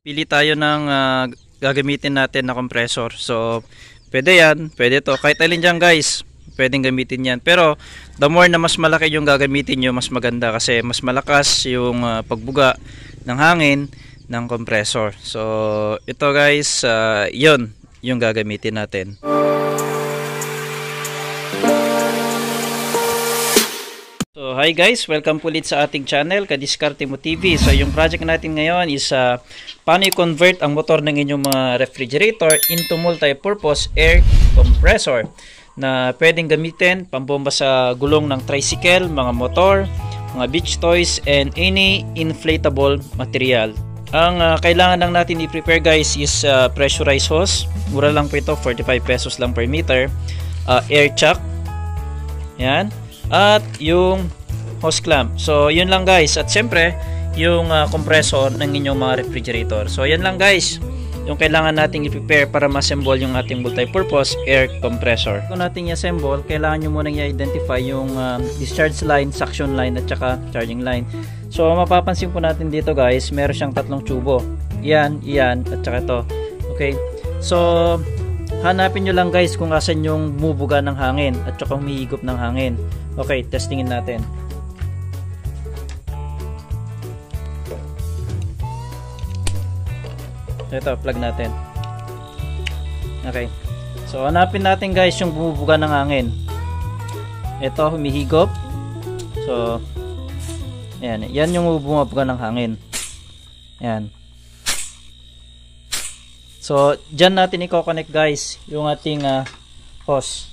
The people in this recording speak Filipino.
Pili tayo ng gagamitin natin na compressor. So, pwede yan, pwede to. Kahit alin dyan guys, pwedeng gamitin yan. Pero, the more na mas malaki yung gagamitin nyo, mas maganda. Kasi mas malakas yung pagbuga ng hangin ng compressor. So, ito guys, yun yung gagamitin natin. So, hi guys, welcome po ulit sa ating channel, DISKARTEMOTV. So, yung project natin ngayon is paano i-convert ang motor ng inyong mga refrigerator into multi-purpose air compressor na pwedeng gamitin pambomba sa gulong ng tricycle, mga motor, mga beach toys, and any inflatable material. Ang kailangan lang natin i-prepare guys is pressurized hose. Mura lang po ito, 45 pesos lang per meter. Air chuck. Yan. At yung hose clamp. So, yun lang guys. At syempre, yung compressor ng inyong mga refrigerator. So, yan lang guys. Yung kailangan nating i-prepare para ma-assemble yung ating multi-purpose air compressor. Kung natin i-assemble, kailangan nyo munang i-identify yung discharge line, suction line, at saka charging line. So, mapapansin po natin dito guys, meron siyang tatlong tubo. Yan, iyan, at saka ito. Okay. So, hanapin nyo lang guys kung asan yung bumubuga ng hangin at saka humihigop ng hangin. Okay, testingin natin. Ito, plug natin. Okay. So, hanapin natin guys yung bumubuga ng hangin. Ito, humihigop. So, yan. Yan yung bumubuga ng hangin. Yan. So, dyan natin i-connect guys yung ating hose.